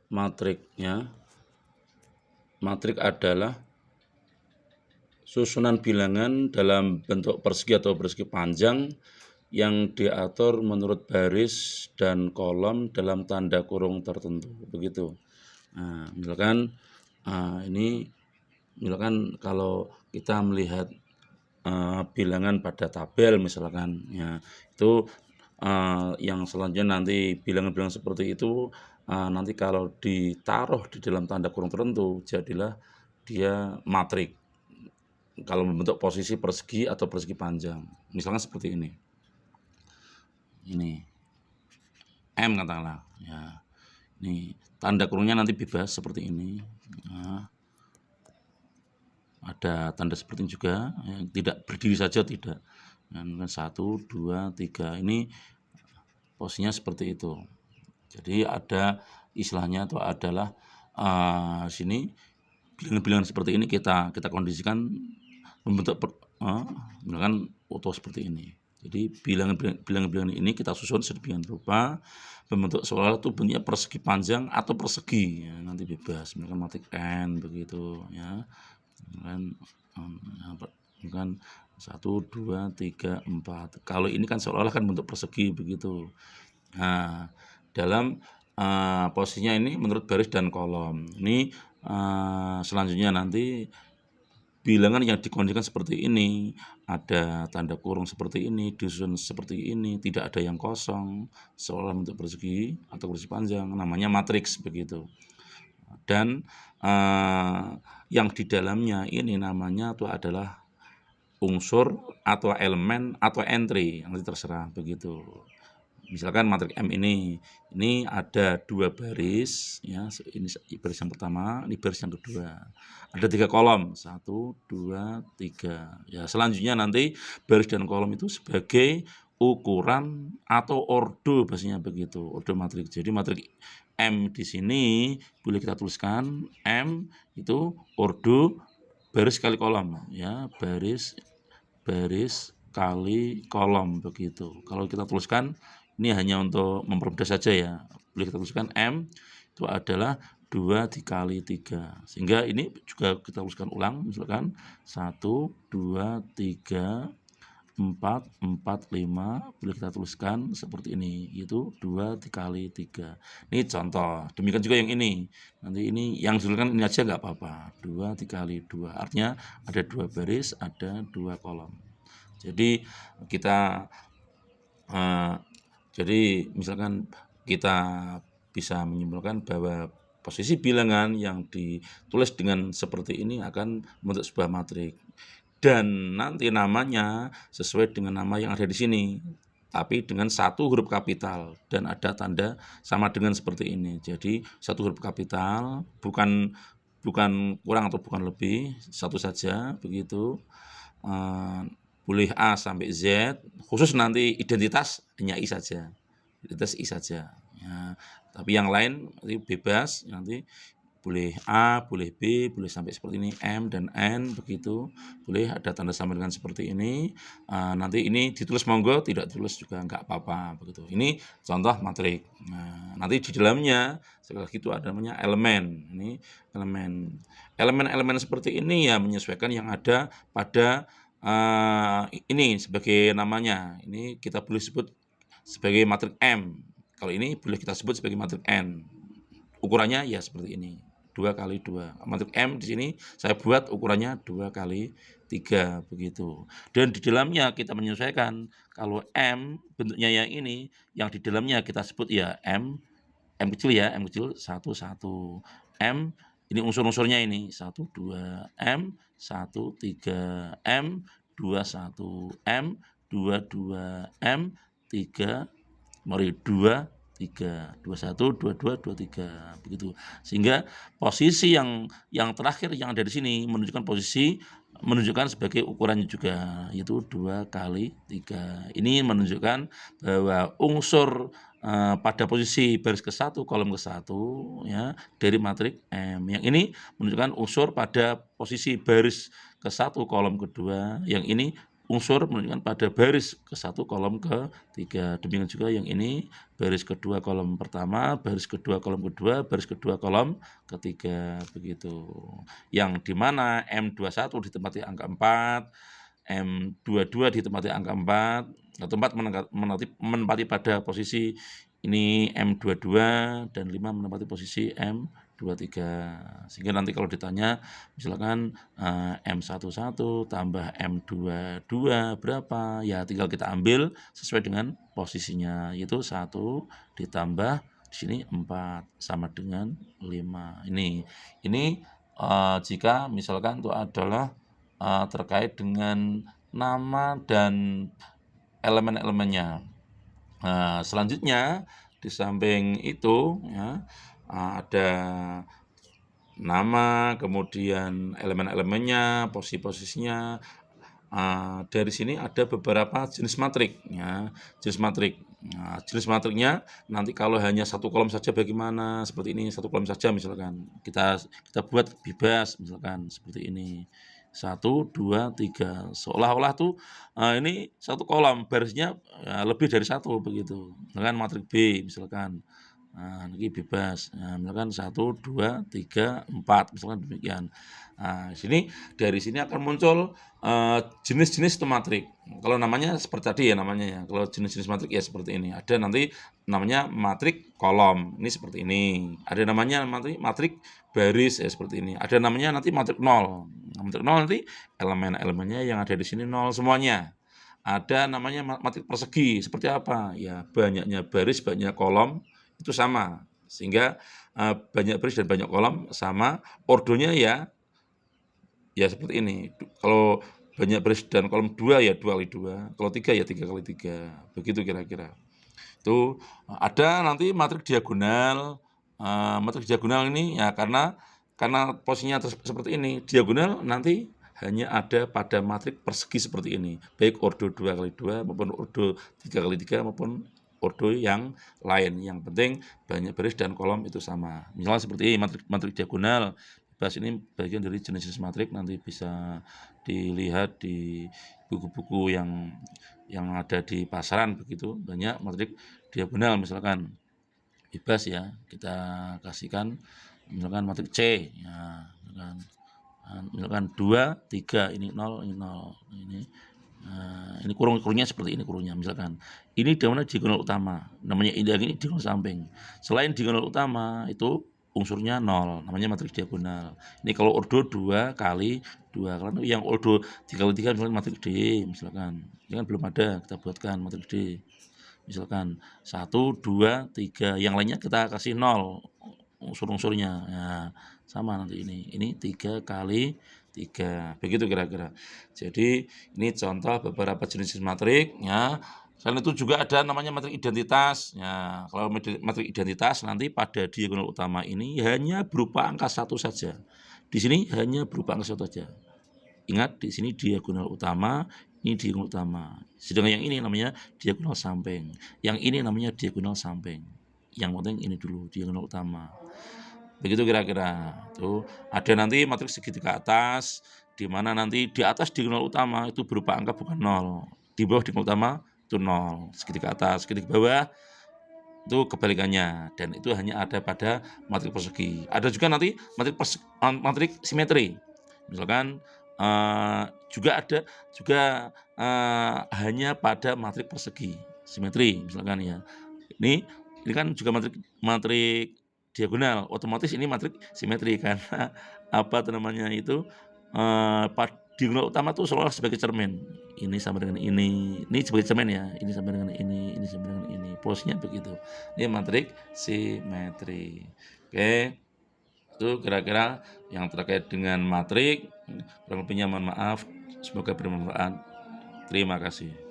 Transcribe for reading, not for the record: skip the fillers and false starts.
matriknya. Matrik adalah susunan bilangan dalam bentuk persegi atau persegi panjang yang diatur menurut baris dan kolom dalam tanda kurung tertentu, begitu. Nah, misalkan ini misalkan kalau kita melihat bilangan pada tabel misalkan ya, itu yang selanjutnya nanti bilangan-bilangan seperti itu nanti kalau ditaruh di dalam tanda kurung tertentu jadilah dia matrik kalau membentuk posisi persegi atau persegi panjang. Misalkan seperti ini M katakanlah ya. Ini tanda kurungnya nanti bebas seperti ini. Nah, ada tanda seperti ini juga, ya, tidak berdiri saja tidak. Dan 1, 2, 3 ini posisinya seperti itu. Jadi ada istilahnya itu adalah sini bilangan-bilangan seperti ini kita kondisikan membentuk misalkan utuh seperti ini. Jadi bilangan-bilangan ini kita susun sedemikian rupa membentuk seolah-olah itu bentuknya persegi panjang atau persegi ya, nanti bebas misalkan matrik n begitu ya. Kan 1, 2, 3, 4. Kalau ini kan seolah-olah kan bentuk persegi begitu. Nah, dalam posisinya ini menurut baris dan kolom. Ini selanjutnya nanti bilangan yang dikondisikan seperti ini, ada tanda kurung seperti ini, disusun seperti ini, tidak ada yang kosong, seolah bentuk persegi atau persegi panjang, namanya matriks begitu. Dan yang di dalamnya ini namanya itu adalah unsur atau elemen atau entry, nanti terserah begitu. Misalkan matrik M ini ada 2 baris ya, ini baris yang pertama, ini baris yang kedua. Ada 3 kolom, 1, 2, 3. Ya, selanjutnya nanti baris dan kolom itu sebagai ukuran atau ordo bahasanya begitu, ordo matrik. Jadi matrik M di sini boleh kita tuliskan M itu ordo baris kali kolom ya, baris kali kolom begitu. Kalau kita tuliskan ini hanya untuk mempermudah saja ya. Boleh kita tuliskan M itu adalah 2 dikali 3. Sehingga ini juga kita tuliskan ulang misalkan 1, 2, 3, 4, 4, 5. Boleh kita tuliskan seperti ini, itu 2 dikali 3. Ini contoh. Demikian juga yang ini. Nanti ini yang dituliskan ini aja nggak apa-apa. 2 dikali 2. Artinya ada 2 baris, ada 2 kolom. Jadi kita jadi misalkan kita bisa menyimpulkan bahwa posisi bilangan yang ditulis dengan seperti ini akan membentuk sebuah matrik. Dan nanti namanya sesuai dengan nama yang ada di sini, tapi dengan 1 huruf kapital dan ada tanda sama dengan seperti ini. Jadi 1 huruf kapital bukan kurang atau bukan lebih, 1 saja begitu. Boleh A sampai Z, khusus nanti identitas hanya I saja, identitas I saja. Ya, tapi yang lain nanti bebas, nanti boleh A, boleh B, boleh sampai seperti ini, M dan N begitu. Boleh ada tanda sama dengan seperti ini. Nanti ini ditulis monggo, tidak ditulis juga nggak apa-apa begitu. Ini contoh matrik. Nah, nanti di dalamnya sekali lagi itu ada namanya elemen. Ini elemen seperti ini ya menyesuaikan yang ada pada ini sebagai namanya. Ini kita boleh sebut sebagai matrik M. Kalau ini boleh kita sebut sebagai matrik N. Ukurannya ya seperti ini, 2 kali 2. Matrik M di sini saya buat ukurannya 2 kali 3 begitu. Dan di dalamnya kita menyesuaikan. Kalau M bentuknya yang ini, yang di dalamnya kita sebut ya M kecil ya, M kecil 1, 1. M ini unsur-unsurnya ini 1, 2, M 1, 3, M 2, 1, M 2, 2, M 3, mari 2, 3, 21, 22, 23 begitu. Sehingga posisi yang terakhir yang ada di sini menunjukkan sebagai ukurannya juga, yaitu 2 kali 3. Ini menunjukkan bahwa unsur pada posisi baris ke-1 kolom ke-1 ya dari matrik M. Yang ini menunjukkan unsur pada posisi baris ke-1 kolom kedua, yang ini unsur menunjukkan pada baris ke-1 kolom ke-3. Demikian juga yang ini baris kedua kolom pertama, baris kedua kolom kedua, baris kedua kolom ketiga, begitu. Yang di mana M21 ditempati angka 4, M22 ditempati angka 4, atau 4 menempati pada posisi ini M22 dan 5 menempati posisi M23. Sehingga nanti kalau ditanya misalkan M11 tambah M22 berapa? Ya tinggal kita ambil sesuai dengan posisinya, yaitu 1 ditambah di sini 4 sama dengan 5. Ini jika misalkan itu adalah terkait dengan nama dan elemen-elemennya. Selanjutnya di samping itu ya, ada nama, kemudian elemen-elemennya, posisi-posisinya. Dari sini ada beberapa jenis matrik ya, jenis matrik. Nah, jenis matriknya nanti kalau hanya satu kolom saja bagaimana? Seperti ini, satu kolom saja misalkan. Kita buat bebas misalkan seperti ini. 1, 2, 3. Seolah-olah tuh ini satu kolom, barisnya lebih dari satu begitu. Misalkan matrik B misalkan. Nah, ini bebas. Nah, misalkan 1, 2, 3, 4 misalkan demikian. Nah, dari sini akan muncul jenis-jenis matrik. Kalau namanya seperti tadi ya namanya ya. Kalau jenis-jenis matrik ya seperti ini. Ada nanti namanya matrik kolom. Ini seperti ini. Ada namanya matrik baris ya seperti ini. Ada namanya nanti matrik 0. Nah, matrik 0 nanti elemen-elemennya yang ada di sini 0 semuanya. Ada namanya matrik persegi. Seperti apa? Ya banyaknya baris, banyak kolom itu sama. Sehingga banyak baris dan banyak kolom sama. Ordonya ya seperti ini. Kalau banyak baris dan kolom 2 ya 2 kali 2. Kalau 3 ya 3 kali 3. Begitu kira-kira. Itu ada nanti matrik diagonal. Matrik diagonal ini ya karena posisinya seperti ini. Diagonal nanti hanya ada pada matrik persegi seperti ini. Baik ordo 2 kali 2 maupun ordo 3 kali 3 maupun ordo yang lain. Yang penting banyak baris dan kolom itu sama. Misalnya seperti ini matrik diagonal. Bahas ini bagian dari jenis-jenis matrik, nanti bisa dilihat di buku-buku yang ada di pasaran begitu, banyak matrik diagonal misalkan. Bebas ya, kita kasihkan misalkan matrik C ya, misalkan 2, 3, ini 0, ini 0, ini kurungnya seperti ini kurungnya misalkan. Ini namanya diagonal utama, namanya ini diagonal samping. Selain diagonal utama itu unsurnya 0, namanya matrik diagonal. Ini kalau ordo 2 kali 2, kalau yang ordo 3 kali 3 misalkan matrik D misalkan. Ini kan belum ada, kita buatkan matrik D. Misalkan 1, 2, 3, yang lainnya kita kasih 0 unsur-unsurnya. Nah, sama nanti ini 3 kali 3. Begitu kira-kira. Jadi ini contoh beberapa jenis matrik ya. Selain itu juga ada namanya matrik identitas. Ya, kalau matrik identitas nanti pada diagonal utama ini hanya berupa angka 1 saja. Di sini hanya berupa angka 1 saja. Ingat di sini diagonal utama, ini diagonal utama. Sedangkan yang ini namanya diagonal samping. Yang ini namanya diagonal samping. Yang penting ini dulu diagonal utama. Begitu kira-kira. Tuh, ada nanti matrik segitiga atas di mana nanti di atas diagonal utama itu berupa angka bukan 0. Di bawah diagonal utama itu 0, segitiga atas, segitiga bawah itu kebalikannya, dan itu hanya ada pada matrik persegi. Ada juga nanti matrik simetri. Misalkan juga ada hanya pada matrik persegi simetri misalkan ya. Ini kan juga matrik diagonal, otomatis ini matrik simetri karena namanya itu diagonal utama itu seolah sebagai cermin. Ini sama dengan ini sebagai cermin ya. Ini sama dengan ini sama dengan ini. Posisinya begitu. Ini matrik simetri. Oke. Itu kira-kira yang terkait dengan matrik. Kurang lebihnya mohon maaf. Semoga bermanfaat. Terima kasih.